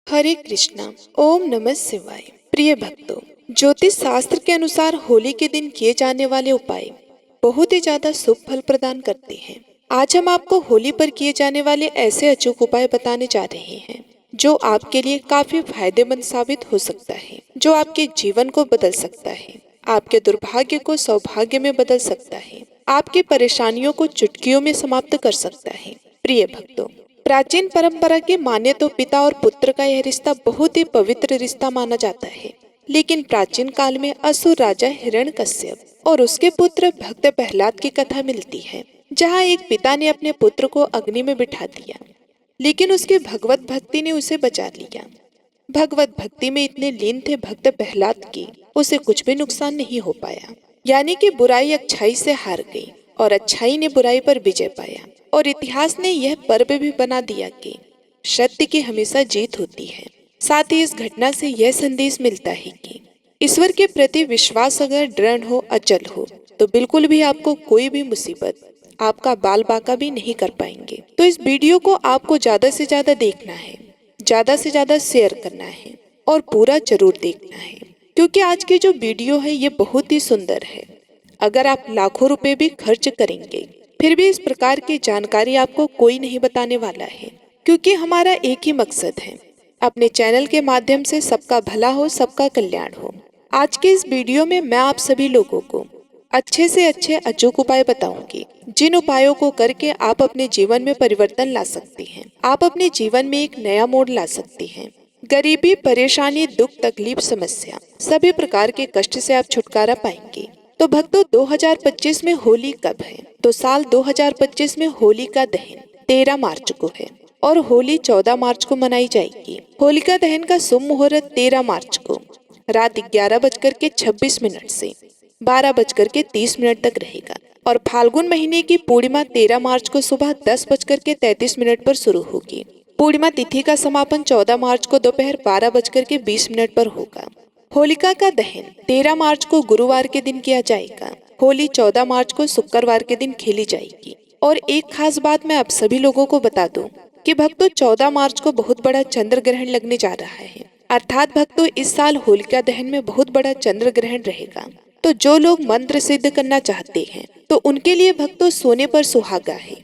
हरे कृष्णा। ओम नमः शिवाय। प्रिय भक्तों, ज्योतिष शास्त्र के अनुसार होली के दिन किए जाने वाले उपाय बहुत ही ज्यादा शुभ फल प्रदान करते हैं। आज हम आपको होली पर किए जाने वाले ऐसे अचूक उपाय बताने जा रहे हैं जो आपके लिए काफी फायदेमंद साबित हो सकता है, जो आपके जीवन को बदल सकता है, आपके दुर्भाग्य को सौभाग्य में बदल सकता है, आपकी परेशानियों को चुटकियों में समाप्त कर सकता है। प्रिय भक्तों, प्राचीन परंपरा की माने तो पिता और पुत्र का यह रिश्ता बहुत ही पवित्र रिश्ता माना जाता है। लेकिन प्राचीन काल में असुर राजा हिरण्यकश्यप और उसके पुत्र भक्त प्रहलाद की कथा मिलती है, जहाँ एक पिता ने अपने पुत्र को अग्नि में बिठा दिया, लेकिन उसकी भगवत भक्ति ने उसे बचा लिया। भगवत भक्ति में इतने लीन थे भक्त प्रहलाद की, उसे कुछ भी नुकसान नहीं हो पाया। यानी कि बुराई अच्छाई से हार गई और अच्छाई ने बुराई पर विजय पाया। और इतिहास ने यह पर्व भी बना दिया कि सत्य की हमेशा जीत होती है। साथ ही इस घटना से यह संदेश मिलता है कि ईश्वर के प्रति विश्वास अगर दृढ़ हो, अचल हो, तो बिल्कुल भी आपको कोई भी मुसीबत आपका बाल बाका भी नहीं कर पाएंगे। तो इस वीडियो को आपको ज्यादा से ज्यादा देखना है, ज्यादा से ज्यादा शेयर करना है और पूरा जरूर देखना है, क्योंकि आज की जो वीडियो है ये बहुत ही सुंदर है। अगर आप लाखों रुपए भी खर्च करेंगे फिर भी इस प्रकार की जानकारी आपको कोई नहीं बताने वाला है, क्योंकि हमारा एक ही मकसद है, अपने चैनल के माध्यम से सबका भला हो, सबका कल्याण हो। आज के इस वीडियो में मैं आप सभी लोगों को अच्छे से अच्छे अचूक उपाय बताऊंगी, जिन उपायों को करके आप अपने जीवन में परिवर्तन ला सकते हैं। आप अपने जीवन में एक नया मोड़ ला सकते हैं। गरीबी, परेशानी, दुख, तकलीफ, समस्या, सभी प्रकार के कष्ट से आप छुटकारा पाएंगे। तो भक्तों, 2025 में होली कब है? तो साल 2025 में होली का दहन 13 मार्च को है और होली 14 मार्च को मनाई जाएगी। होलिका दहन का शुभ मुहूर्त 13 मार्च को रात 11:26 से 12:30 तक रहेगा और फाल्गुन महीने की पूर्णिमा 13 मार्च को सुबह 10:33 पर शुरू होगी। पूर्णिमा तिथि का समापन 14 मार्च को दोपहर 12:20 पर होगा। होलिका का दहन 13 मार्च को गुरुवार के दिन किया जाएगा। होली 14 मार्च को शुक्रवार के दिन खेली जाएगी। और एक खास बात मैं आप सभी लोगों को बता दूं कि भक्तों, 14 मार्च को बहुत बड़ा चंद्र ग्रहण लगने जा रहा है। अर्थात भक्तों, इस साल होलिका दहन में बहुत बड़ा चंद्र ग्रहण रहेगा। तो जो लोग मंत्र सिद्ध करना चाहते हैं तो उनके लिए भक्तों सोने पर सुहागा है।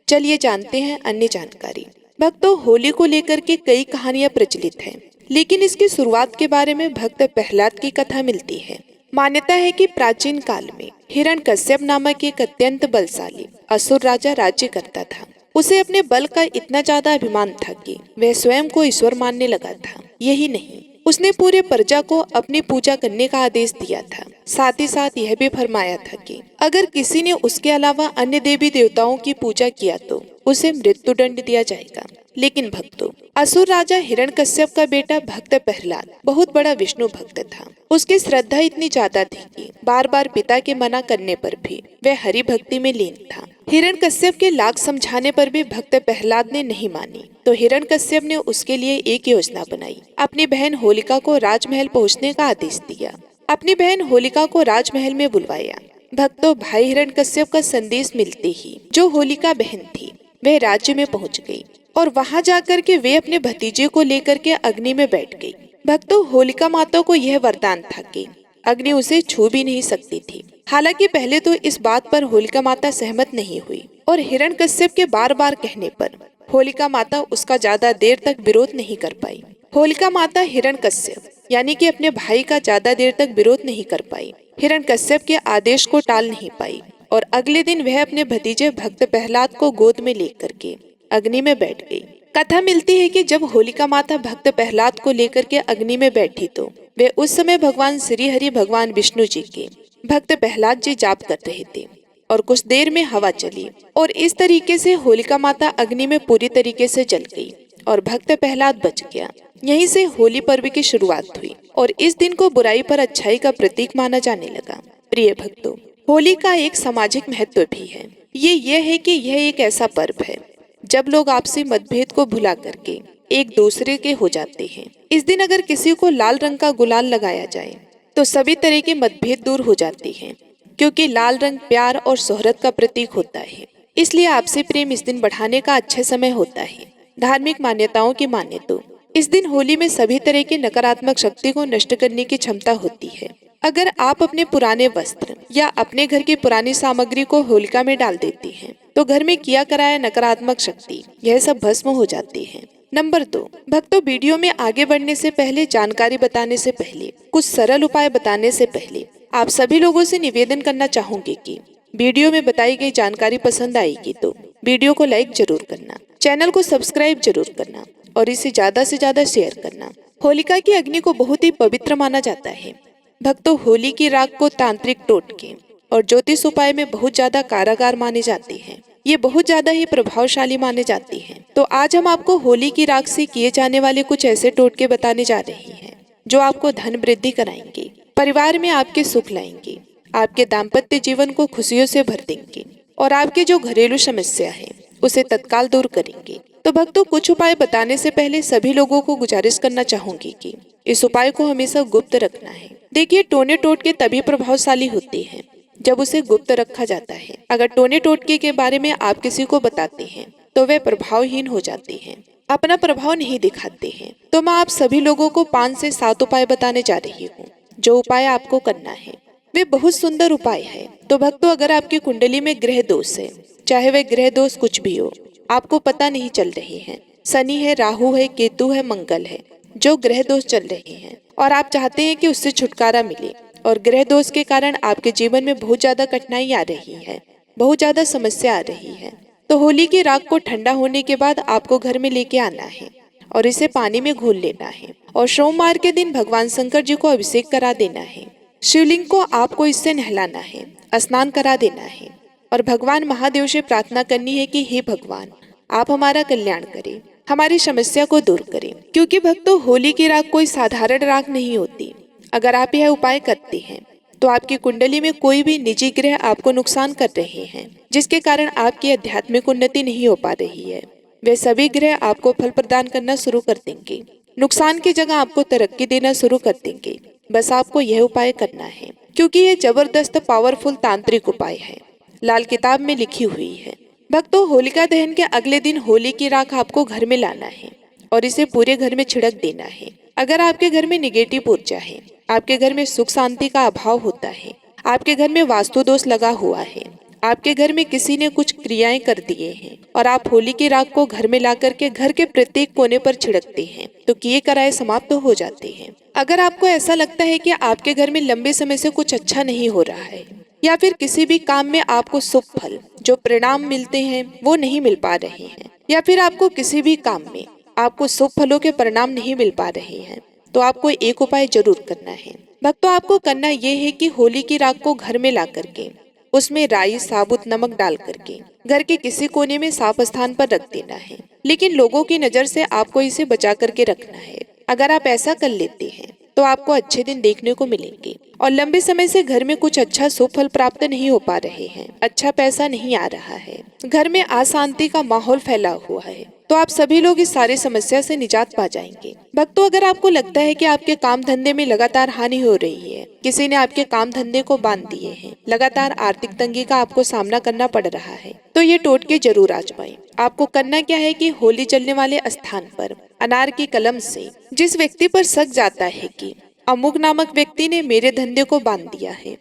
चलिए जानते हैं अन्य जानकारी। भक्तों, होली को लेकर के कई कहानियां प्रचलित हैं, लेकिन इसकी शुरुआत के बारे में भक्त प्रहलाद की कथा मिलती है। मान्यता है कि प्राचीन काल में हिरण्यकश्यप नामक एक अत्यंत बलशाली असुर राजा राज्य करता था। उसे अपने बल का इतना ज्यादा अभिमान था कि वह स्वयं को ईश्वर मानने लगा था। यही नहीं, उसने पूरे प्रजा को अपनी पूजा करने का आदेश दिया था। साथ ही साथ यह भी फरमाया था कि अगर किसी ने उसके अलावा अन्य देवी देवताओं की पूजा किया तो उसे मृत्यु दंड दिया जाएगा। लेकिन भक्तों, असुर राजा हिरण्यकश्यप का बेटा भक्त प्रहलाद बहुत बड़ा विष्णु भक्त था। उसकी श्रद्धा इतनी ज्यादा थी कि बार बार पिता के मना करने पर भी वह हरि भक्ति में लीन था। हिरण्यकश्यप के लाख समझाने पर भी भक्त प्रहलाद ने नहीं मानी, तो हिरण्यकश्यप ने उसके लिए एक योजना बनाई। अपनी बहन होलिका को राजमहल पहुँचने का आदेश दिया। अपनी बहन होलिका को राजमहल में बुलवाया। भक्तों, भाई हिरण्यकश्यप का संदेश मिलते ही जो होलिका बहन थी वह राज्य में पहुंच गई और वहां जाकर के वे अपने भतीजे को लेकर के अग्नि में बैठ गई। भक्तों, होलिका माता को यह वरदान था कि अग्नि उसे छू भी नहीं सकती थी। हालांकि पहले तो इस बात पर होलिका माता सहमत नहीं हुई और हिरण्यकश्यप के बार बार कहने पर होलिका माता उसका ज्यादा देर तक विरोध नहीं कर पाई। होलिका माता हिरण्यकश्यप यानी कि अपने भाई का ज्यादा देर तक विरोध नहीं कर पाई, हिरण्यकश्यप के आदेश को टाल नहीं पाई और अगले दिन वह अपने भतीजे भक्त प्रहलाद को गोद में लेकर के अग्नि में बैठ गई। कथा मिलती है कि जब होलिका माता भक्त प्रहलाद को लेकर के अग्नि में बैठी तो वे उस समय भगवान श्री हरि भगवान विष्णु जी के भक्त प्रहलाद जी जाप कर रहे थे और कुछ देर में हवा चली और इस तरीके से होलिका माता अग्नि में पूरी तरीके से जल गई और भक्त प्रहलाद बच गया। यहीं से होली पर्व की शुरुआत हुई और इस दिन को बुराई पर अच्छाई का प्रतीक माना जाने लगा। प्रिय भक्तों, होली का एक सामाजिक महत्व भी है। ये है कि यह एक ऐसा पर्व है जब लोग आपसी मतभेद को भुला करके एक दूसरे के हो जाते हैं। इस दिन अगर किसी को लाल रंग का गुलाल लगाया जाए तो सभी तरह के मतभेद दूर हो जाते हैं, क्योंकि लाल रंग प्यार और शोहरत का प्रतीक होता है। इसलिए आपसी प्रेम इस दिन बढ़ाने का अच्छा समय होता है। धार्मिक मान्यताओं की माने तो इस दिन होली में सभी तरह की नकारात्मक शक्ति को नष्ट करने की क्षमता होती है। अगर आप अपने पुराने वस्त्र या अपने घर की पुरानी सामग्री को होलिका में डाल देती हैं, तो घर में किया कराया नकारात्मक शक्ति यह सब भस्म हो जाती है। नंबर 2, भक्तों, वीडियो में आगे बढ़ने से पहले, जानकारी बताने से पहले, कुछ सरल उपाय बताने से पहले आप सभी लोगों से निवेदन करना चाहूंगी कि वीडियो में बताई गई जानकारी पसंद आएगी तो वीडियो को लाइक जरूर करना, चैनल को सब्सक्राइब जरूर करना और इसे ज्यादा से ज्यादा शेयर करना। होलिका की अग्नि को बहुत ही पवित्र माना जाता है। भक्तों, होली की राख को तांत्रिक टोटके और ज्योतिष उपाय में बहुत ज्यादा कारगर माने जाते हैं। ये बहुत ज्यादा ही प्रभावशाली माने जाती हैं। तो आज हम आपको होली की राख से किए जाने वाले कुछ ऐसे टोटके बताने जा रहे हैं जो आपको धन वृद्धि कराएंगे, परिवार में आपके सुख लाएंगे, आपके दाम्पत्य जीवन को खुशियों से भर देंगे और आपके जो घरेलू समस्या है उसे तत्काल दूर करेंगे। तो भक्तों, कुछ उपाय बताने से पहले सभी लोगों को गुजारिश करना चाहूंगी कि इस उपाय को हमेशा गुप्त रखना है। देखिए, टोने टोटके तभी प्रभावशाली होते हैं जब उसे गुप्त रखा जाता है। अगर टोने टोटके के बारे में आप किसी को बताते हैं तो वे प्रभावहीन हो जाते हैं, अपना प्रभाव नहीं दिखाते हैं। तो मैं आप सभी लोगों को 5 से 7 उपाय बताने जा रही हूँ। जो उपाय आपको करना है वे बहुत सुंदर उपाय है। तो भक्तों, अगर आपकी कुंडली में ग्रह दोष है, चाहे वह ग्रह दोष कुछ भी हो, आपको पता नहीं चल रहे हैं, शनि है, राहु है, केतु है, मंगल है, जो ग्रह दोष चल रहे हैं और आप चाहते हैं कि उससे छुटकारा मिले और ग्रह दोष के कारण आपके जीवन में बहुत ज्यादा कठिनाई आ रही है, बहुत ज्यादा समस्या आ रही है, तो होली की राख को ठंडा होने के बाद आपको घर में लेके आना है और इसे पानी में घोल लेना है और सोमवार के दिन भगवान शंकर जी को अभिषेक करा देना है। शिवलिंग को आपको इससे नहलाना है, स्नान करा देना है और भगवान महादेव से प्रार्थना करनी है कि हे भगवान, आप हमारा कल्याण करें, हमारी समस्या को दूर करें। क्योंकि भक्तों, होली की राख कोई साधारण राख नहीं होती। अगर आप यह उपाय करते हैं तो आपकी कुंडली में कोई भी निजी ग्रह आपको नुकसान कर रहे हैं, जिसके कारण आपकी आध्यात्मिक उन्नति नहीं हो पा रही है, वे सभी ग्रह आपको फल प्रदान करना शुरू कर देंगे, नुकसान की जगह आपको तरक्की देना शुरू कर देंगे। बस आपको यह उपाय करना है, क्योंकि यह जबरदस्त पावरफुल तांत्रिक उपाय है, लाल किताब में लिखी हुई है। भक्तों, होलिका दहन के अगले दिन होली की राख आपको घर में लाना है और इसे पूरे घर में छिड़क देना है। अगर आपके घर में निगेटिव ऊर्जा है, आपके घर में सुख शांति का अभाव होता है, आपके घर में वास्तु दोष लगा हुआ है, आपके घर में किसी ने कुछ क्रियाएं कर दिए हैं और आप होली की राख को घर में ला करके घर के प्रत्येक कोने पर छिड़कते हैं, तो किए कराए समाप्त हो जाते हैं। अगर आपको ऐसा लगता है कि आपके घर में लंबे समय से कुछ अच्छा नहीं हो रहा है या फिर किसी भी काम में आपको शुभ फल जो परिणाम मिलते हैं वो नहीं मिल पा रहे हैं, या फिर आपको किसी भी काम में आपको शुभ फलों के परिणाम नहीं मिल पा रहे हैं, तो आपको एक उपाय जरूर करना है। भक्तों, आपको करना ये है कि होली की राख को घर में ला करके उसमें राई, साबुत नमक डाल करके घर के किसी कोने में साफ स्थान पर रख देना है, लेकिन लोगों की नजर से आपको इसे बचा करके रखना है। अगर आप ऐसा कर लेते हैं तो आपको अच्छे दिन देखने को मिलेंगे और लंबे समय से घर में कुछ अच्छा शुभ फल प्राप्त नहीं हो पा रहे हैं, अच्छा पैसा नहीं आ रहा है, घर में अशांति का माहौल फैला हुआ है, तो आप सभी लोग इस सारी समस्या से निजात पा जाएंगे। भक्तों, अगर आपको लगता है कि आपके काम धंधे में लगातार हानि हो रही है, किसी ने आपके काम धंधे को बांध दिए हैं, लगातार आर्थिक तंगी का आपको सामना करना पड़ रहा है, तो ये टोटके जरूर आजमाएं। आपको करना क्या है कि होली चलने वाले स्थान पर अनार की कलम से जिस व्यक्ति पर शक जाता है कि अमुक नामक व्यक्ति ने मेरे धंधे को बांध दिया है,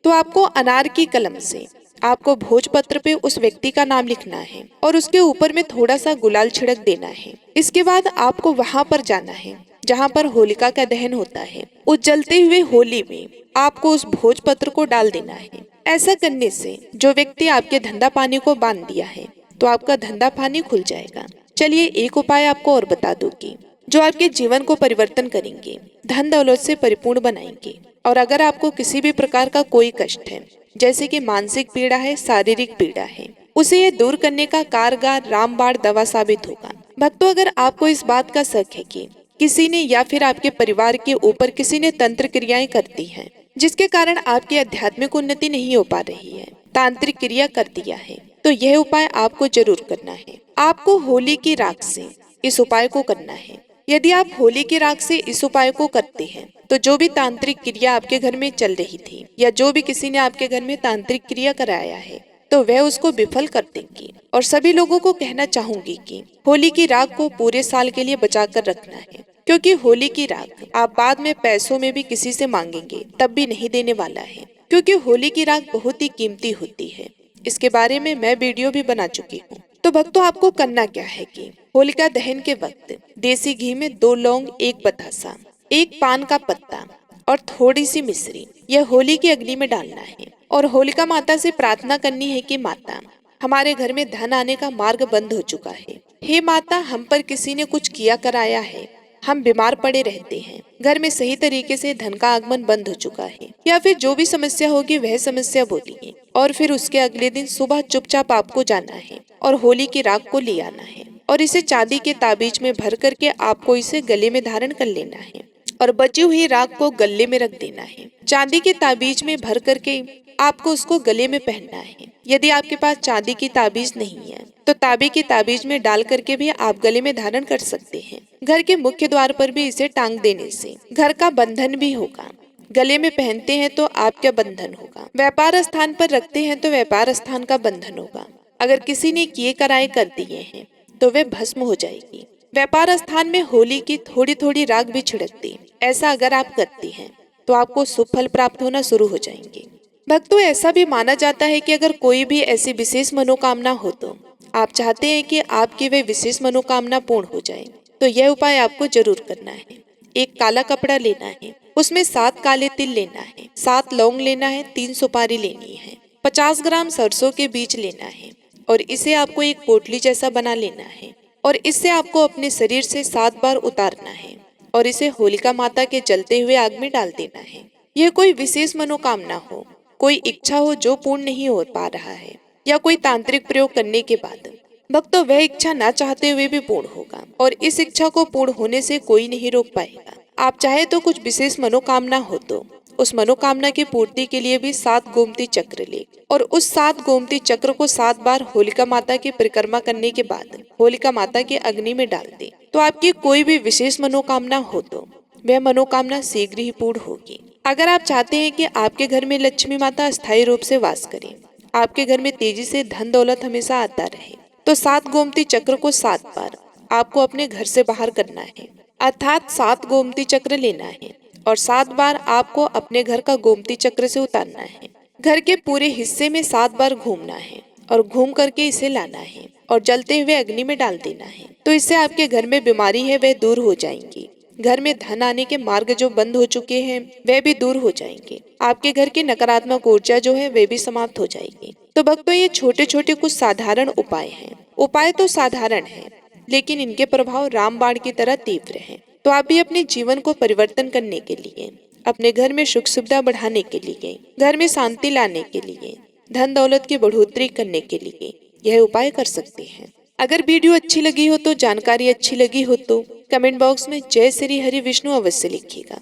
तो आपको अनार की कलम से आपको भोजपत्र पे उस व्यक्ति का नाम लिखना है और उसके ऊपर में थोड़ा सा गुलाल छिड़क देना है। इसके बाद आपको वहां पर जाना है जहां पर होलिका का दहन होता है। उस जलते हुए होली में आपको उस भोजपत्र को डाल देना है। ऐसा करने से जो व्यक्ति आपके धंधा पानी को बांध दिया है तो आपका धंधा पानी खुल जाएगा। चलिए, एक उपाय आपको और बता दूंगी जो आपके जीवन को परिवर्तन करेंगे, धन दौलत से परिपूर्ण बनाएंगे। और अगर आपको किसी भी प्रकार का कोई कष्ट है, जैसे कि मानसिक पीड़ा है, शारीरिक पीड़ा है, उसे ये दूर करने का कारगर रामबाण दवा साबित होगा। भक्तों, अगर आपको इस बात का शक है कि किसी ने या फिर आपके परिवार के ऊपर किसी ने तंत्र क्रियाएं करती हैं, जिसके कारण आपकी आध्यात्मिक उन्नति नहीं हो पा रही है, तांत्रिक क्रिया कर दिया है, तो यह उपाय आपको जरूर करना है। आपको होली की राख से इस उपाय को करना है। यदि आप होली की राख से इस उपाय को करते हैं तो जो भी तांत्रिक क्रिया आपके घर में चल रही थी या जो भी किसी ने आपके घर में तांत्रिक क्रिया कराया है, तो वह उसको विफल कर देंगी। और सभी लोगों को कहना चाहूंगी कि होली की राख को पूरे साल के लिए बचा कर रखना है, क्योंकि होली की राख आप बाद में पैसों में भी किसी से मांगेंगे तब भी नहीं देने वाला है, क्योंकि होली की राख बहुत ही कीमती होती है। इसके बारे में मैं वीडियो भी बना चुकी हूँ। तो भक्तों, आपको करना क्या है कि होलिका दहन के वक्त देसी घी में 2 लौंग, 1 बतासा, 1 पान का पत्ता और थोड़ी सी मिश्री यह होली की अग्नि में डालना है और होलिका माता से प्रार्थना करनी है कि माता, हमारे घर में धन आने का मार्ग बंद हो चुका है। हे माता, हम पर किसी ने कुछ किया कराया है, हम बीमार पड़े रहते हैं, घर में सही तरीके से धन का आगमन बंद हो चुका है, या फिर जो भी समस्या होगी वह समस्या बोलिए। और फिर उसके अगले दिन सुबह चुपचाप आपको जाना है और होली की राख को ले आना है और इसे चांदी के ताबीज में भर करके आपको इसे गले में धारण कर लेना है और बची हुई राख को गले में रख देना है। चांदी के ताबीज में भर करके आपको उसको गले में पहनना है। यदि आपके पास चांदी की ताबीज नहीं है तो तांबे की ताबीज में डाल करके भी आप गले में धारण कर सकते हैं। घर के मुख्य द्वार पर भी इसे टांग देने से घर का बंधन भी होगा। गले में पहनते हैं तो आपका बंधन होगा, व्यापार स्थान पर रखते हैं तो व्यापार स्थान का बंधन होगा। अगर किसी ने किए कराए कर दिए हैं तो वे भस्म हो जाएगी। व्यापार स्थान में होली की थोड़ी थोड़ी राख भी छिड़क दी। ऐसा अगर आप करती हैं तो आपको शुभ फल प्राप्त होना शुरू हो जाएंगे। भक्तों, ऐसा भी माना जाता है कि अगर कोई भी ऐसी विशेष मनोकामना हो तो आप चाहते हैं कि आपकी वे विशेष मनोकामना पूर्ण हो जाए, तो यह उपाय आपको जरूर करना है। एक काला कपड़ा लेना है, उसमें 7 काले तिल लेना है, 7 लौंग लेना है, 3 सुपारी लेनी है, 50 ग्राम सरसों के बीज लेना है और इसे आपको एक पोटली जैसा बना लेना है और इससे आपको अपने शरीर से 7 बार उतारना है और इसे होलिका माता के जलते हुए आग में डाल देना है। यह कोई विशेष मनोकामना हो, कोई इच्छा हो जो पूर्ण नहीं हो पा रहा है, या कोई तांत्रिक प्रयोग करने के बाद भक्तों वह इच्छा ना चाहते हुए भी पूर्ण होगा और इस इच्छा को पूर्ण होने से कोई नहीं रोक पाएगा। आप चाहे तो कुछ विशेष मनोकामना हो तो उस मनोकामना की पूर्ति के लिए भी 7 गोमती चक्र ले और उस 7 गोमती चक्र को 7 बार होलिका माता की परिक्रमा करने के बाद होलिका माता के अग्नि में डाल दे। तो आपकी कोई भी विशेष मनोकामना हो तो वह मनोकामना शीघ्र ही पूर्ण होगी। अगर आप चाहते हैं कि आपके घर में लक्ष्मी माता अस्थायी रूप से वास करें, आपके घर में तेजी से धन दौलत हमेशा आता रहे, तो 7 गोमती चक्र को 7 बार आपको अपने घर से बाहर करना है, अर्थात 7 गोमती चक्र लेना है और 7 बार आपको अपने घर का गोमती चक्र से उतारना है। घर के पूरे हिस्से में 7 बार घूमना है और घूम करके इसे लाना है और जलते हुए अग्नि में डाल देना है। तो इससे आपके घर में बीमारी है वह दूर हो जाएंगी। घर में धन आने के मार्ग जो बंद हो चुके हैं वे भी दूर हो जाएंगे। आपके घर की नकारात्मक ऊर्जा जो है वे भी समाप्त हो जाएगी। तो भक्तों, ये छोटे छोटे कुछ साधारण उपाय हैं। उपाय तो साधारण हैं, लेकिन इनके प्रभाव रामबाण की तरह तीव्र हैं। तो आप भी अपने जीवन को परिवर्तन करने के लिए, अपने घर में सुख सुविधा बढ़ाने के लिए, घर में शांति लाने के लिए, धन दौलत की बढ़ोतरी करने के लिए यह उपाय कर सकते हैं। अगर वीडियो अच्छी लगी हो तो, जानकारी अच्छी लगी हो तो कमेंट बॉक्स में जय श्री हरि विष्णु अवश्य लिखिएगा।